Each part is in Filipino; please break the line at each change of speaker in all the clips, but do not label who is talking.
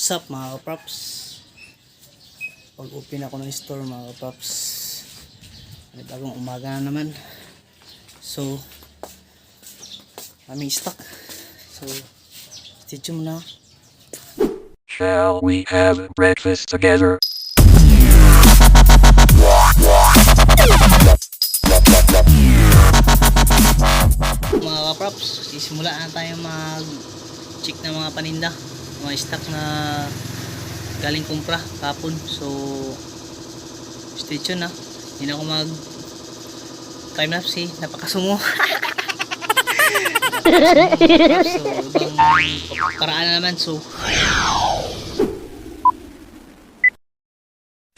Sup mga kaprops, pag open ako ng store mga kaprops, may bagong umaga na naman. So aming stock, so stay tuned muna.
Shall we have breakfast together?
Mga kaprops, sisimula na tayo mag check ng mga paninda, mga stock na galing kumpra kapon. So stay tuned na, hindi na ako mag time lapse eh, napakasumo. So ibang paraan na naman. So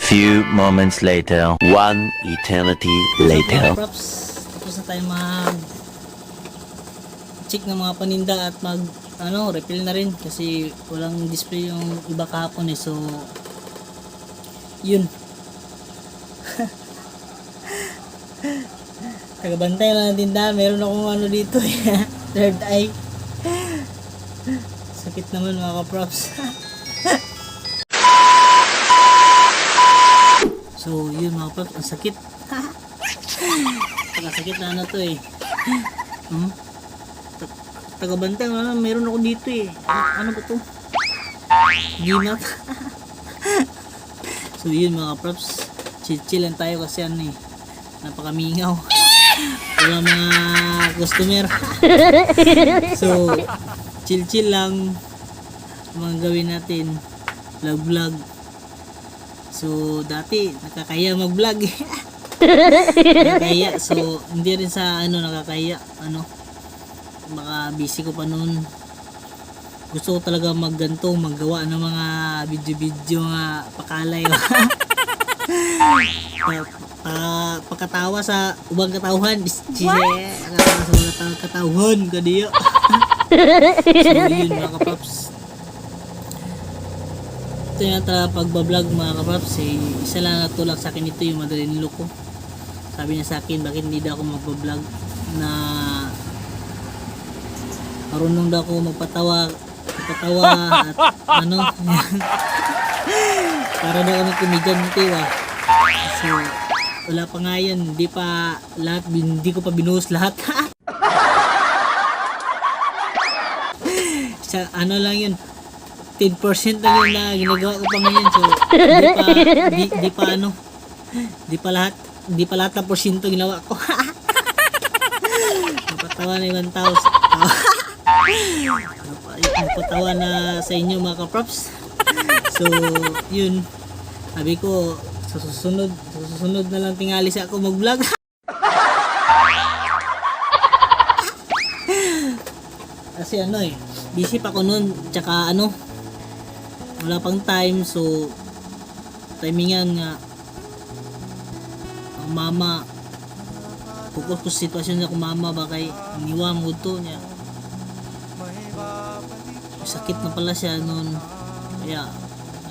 Few moments later, one eternity later.
props, tapos na tayo mag check ng mga paninda at mag refill na rin kasi walang display yung iba kahapon eh. So yun. Tagabantay lang ng tinda, meron akong dito eh. Third eye. Sakit naman mga kaprops. So yun mga kaprops, ang sakit. Sakit na to eh. Tagabantay, meron ako dito eh. Ano ba to? Ginat. So yun mga props, chill lang tayo kasi napakamingaw. Wala mga customer. So chill lang mga gawin natin, vlog. So dati nakakaya mag vlog. Nakakaya, so hindi rin sa nakakaya baka busy ko pa noon. Gusto ko talaga magganto, maggawa ng mga video nga pakalay. Pagkatawa sa ubang katauhan. Sa katauhan kadiyo. So yun mga kapaps, ito yung pagbablog mga kapaps eh, isa lang natulak sa akin ito, yung madaling ko. Sabi niya sa akin bakit hindi daw ako magbablog, na marunong daw ako magpatawa at para daw ako comedian nito so wala pa nga yan, hindi ko pa binuhos lahat. Sa lang yun, 10% lang yun na ginagawa ko pa ngayon. So di pa lahat ng porsyento ginawa ko. Napatawa na ibang tao. Napatawa na sa inyo mga kaprops. So yun, sabi ko sa susunod na lang tingali sa ako mag vlog. Kasi busy pa ko noon, tsaka wala pang time. So timingan nga ang mama, focus ko sa sitwasyon niya kung mama ba kay niwa mo to niya, sakit na pala siya noon, kaya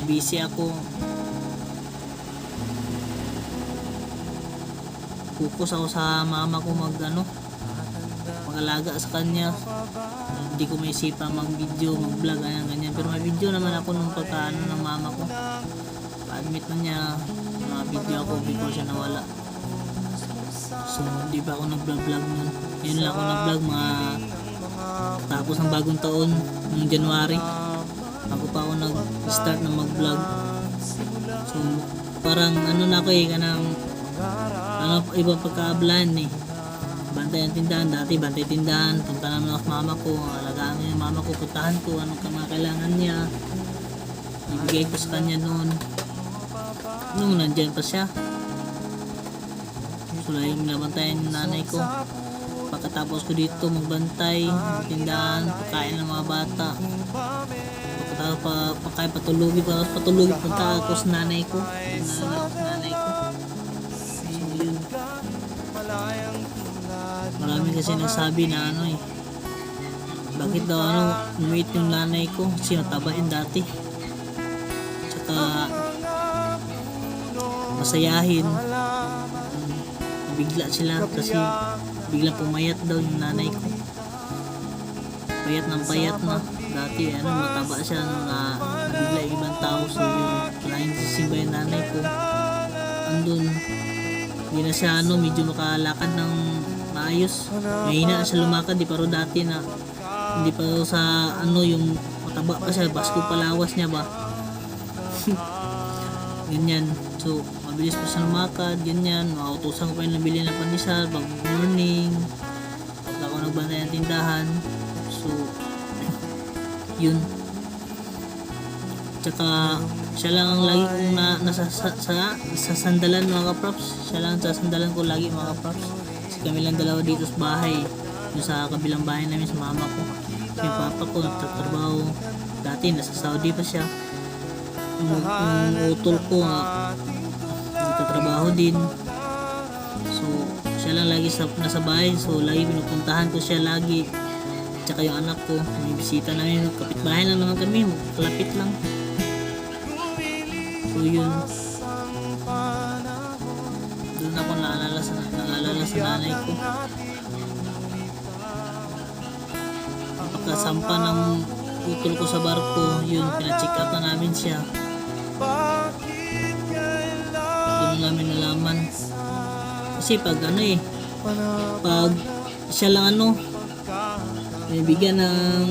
busy ako. Focus ako sa mama ko, mag-alaga sa kanya. Hindi ko may isipa mag-video, mag-vlog, ganyan. Pero may video naman ako nung pagkaano ng mama ko. Pa-admit na niya, video ako before siya nawala. So hindi pa ako nag-vlog nun. Yun lang ako nag-vlog tapos ng bagong taon, noong January. Ako pa ako nag-start na mag-vlog. So parang na ako kanang ibang pagkaablan eh. Bantay ang tindahan, dati bantay tindahan, punta naman ako mama ko, alagaan niya yung mama ko, puntahan ko, anong kailangan niya, ibigay ko sa kanya noon nung nandyan pa siya. So laging nabantayan yung nanay ko. Pagkatapos ko dito magbantay ng tindahan, pagkain ng mga bata, pagkatapos pagkain patulugin, punta ako sa nanay ko. So yun, marami kasi nagsabi na bakit daw umiit yung nanay ko, sinatabain dati, tsaka masayahin. Bigla sila kasi biglang pumayat daw yung nanay ko, payat na dati mataba siya nung bigla yung ibang tao. So yun, laging sisimba yung nanay ko. Andun, hindi na siya medyo makalakad ng maayos. Mahina na siya lumakad, di pero dati na hindi pa sa yung mataba pa siya, basko palawas niya ba. Ganyan. So mabilis pa siya lumakad, ganyan. Makautusan ko pa yung nabili ng pandesal pag morning. Pag ako nagbantay ng tindahan. So yun. Tsaka siya lang ang lagi kong sa sandalan mga kaprops. Siya lang sa sandalan ko lagi mga kaprops. Kasi kami lang dalawa dito sa bahay. Yung sa kabilang bahay namin sa mama ko. Yung papa ko nagtatrabaho. Dati nasa Saudi pa siya. Yung utol ko nagtatrabaho din. So siya lang lagi nasa bahay. So lagi pinupuntahan ko siya lagi. Tsaka yung anak ko, may bisita namin, kapitbahay lang naman kami, kalapit lang. So yun, doon ako naalala sa nanay ko. Pagkasampa ng utol ko sa barko, yun, pina-check up na namin siya. Doon namin nalaman. Kasi pag pag siya lang bibigyan ng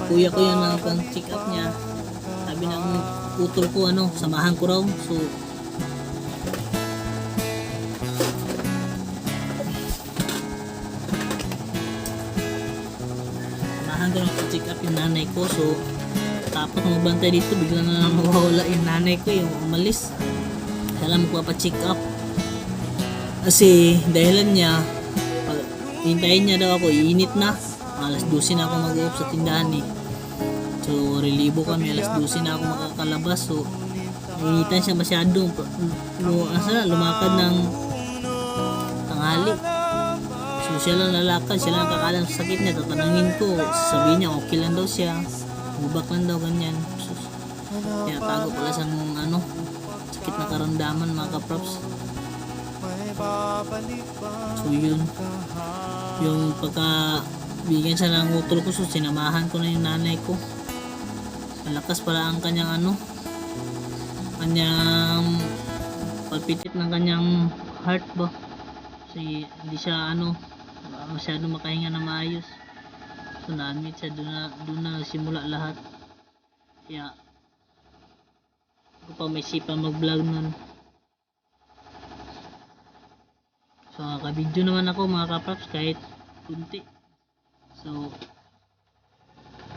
kuya ko yan ng pang-check up niya. Sabi ng utol ko samahan ko raw. So samahan ko ng pang-check up yung nanay ko. So tapos magbantay dito, bigla na lang mawawala yung nanay ko, yung umalis. Kaya lang magpapacheck up. Kasi dahilan niya, pag hintayin niya daw ako, iinit na. Alas 12 na ako mag-uop sa tindahan So relibo kami, alas 12 na ako makakalabas. So nainitan siya masyado. Lumakad ng tanghali. So siya lang lalakad, siya lang kakalam sa sakit niya. Tatanungin ko, sasabihin niya okay lang daw siya, bubak lang daw, ganyan. So kaya tago pala sa sakit na karamdaman mga kaprops. So yun, yung pagka bigyan siya ng utol ko, so sinamahan ko na yung nanay ko. Malakas pala ang kanyang kanyang palpitit ng kanyang heart ba. Kasi hindi siya masyado makahinga na maayos. So na-admit siya, doon na simula lahat. Kaya ako pa may sipa mag-vlog nun. So nakabidyo naman ako mga kaprops kahit kunti. So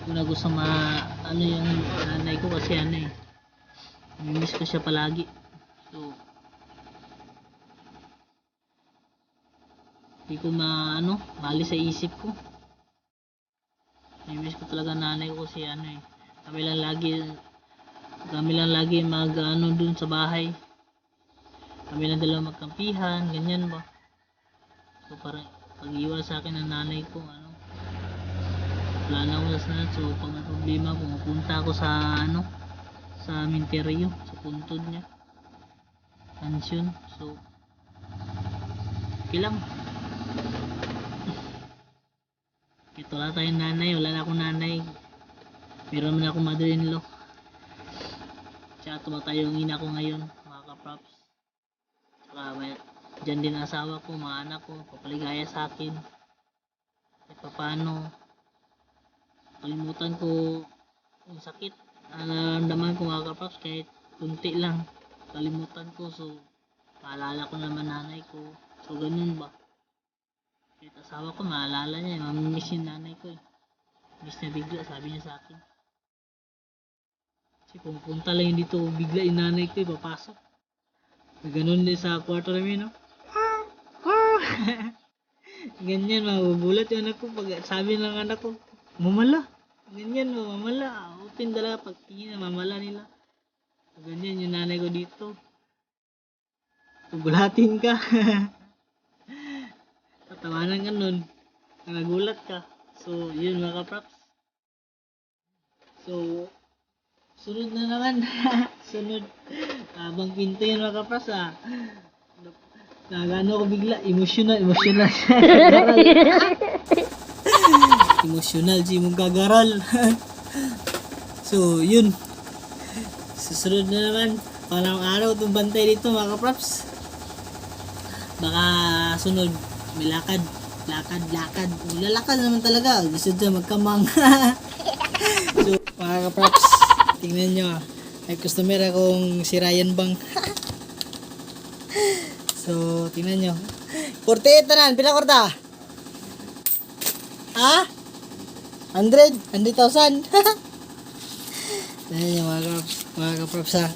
kung gusto yung nanay ko kasi miss ko siya palagi. So hindi ko maalis sa isip ko. Miss ko talaga nanay ko kasi kami lang lagi mag dun sa bahay. Kami lang dalawa magkampihan, ganyan ba. So parang pag-iwan sa akin ng nanay ko, wala na ako sa sanat. So pag may problema, pumupunta ako sa sa Minterio, sa puntod niya, pansyon. So okay lang. Ito wala tayong nanay, wala na akong nanay. Meron man akong mother-in-law. Tsaka tumatay yung ina ko ngayon, mga kaprops. Tsaka dyan din ang asawa ko, mga anak ko, papaligaya sa akin. At paano kalimutan ko yung sakit naramdaman ko mga kaprops, kahit kunti lang kalimutan ko. So maalala ko naman nanay ko. So ganun ba, kahit asawa ko maalala niya, mamimiss yung nanay ko miss na bigla, sabi niya sa akin. Kasi pumunta lang yun dito, bigla yung nanay ko papasok. Ganun din sa kwarto namin, ganyan, mabubulat yung anak ko pag sabi ng anak ko, mamala. Ganyan, mamala. Utin talaga pagtingin na mamala nila. Ganyan yung nanay ko dito. Pagulatin ka. Tatawanan ka nun. Nagulat ka. So, yun mga kaprops. So, sunod na naman. Sunod. Abang pinto yun mga kaprops Nagano ko bigla, emotional. Emotional si mong kagaral. So yun, Susunod na naman. Panang araw itong bantay dito mga kaprops. Baka sunod. May lakad. Lakad. Lalakad naman talaga. Gusto dyan magkamang. So mga kaprops, tingnan nyo. May customer akong si Ryan Bang. So tingnan nyo. 48 tanan. Pila korta? Ha? 100,000. Tingnan nyo mga kaprops ha.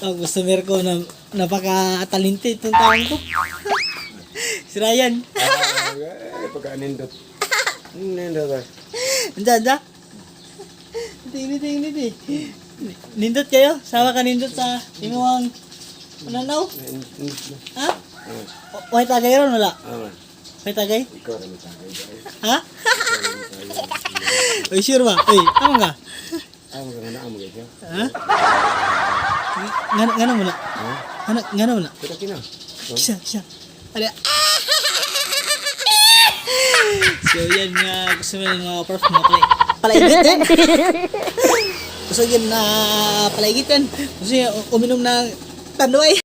Ang customer ko na napaka-talented itong taong ko. Si Ryan.
Pagka-nindot. Nindot ba?
Anda. Hindi. Nindot kayo? Sama ka nindot sa imuang pananaw? Ha? May tagay ron wala?
Aman.
May tagay?
Ikaw rin matagay.
Ha? Oy, sure ba? Oy, tama nga.
Amo ka nga mo kayo.
Ha? Ngano mo na? Ngano mo na?
Kita kina.
Siya. Ala. So yan nga gusto mo ng mga prof mga palaigitan. Gusto yan na palaigitan. Gusto yan uminom ng tanduay.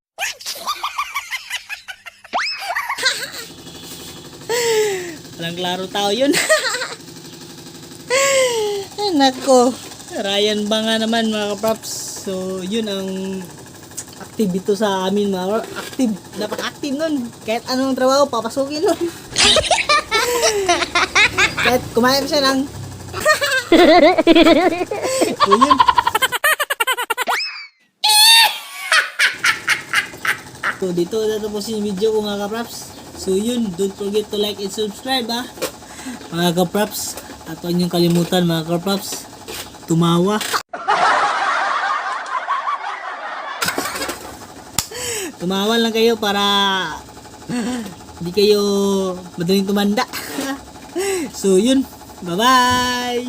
Walang klaro tao yun. Ay, nako. Ryan ba nga naman mga kaprops. So yun ang active sa amin mga active. Napaka-active nun. Kahit anong trabaho, papasukin nun. Kahit kumain siya ng so yun. So dito natapos yung video ko mga kaprops. So yun, don't forget to like and subscribe mga kaprops. At huwag niyong kalimutan mga kaprops, tumawa. Tumawa lang kayo para hindi kayo madaling tumanda. So yun, bye bye.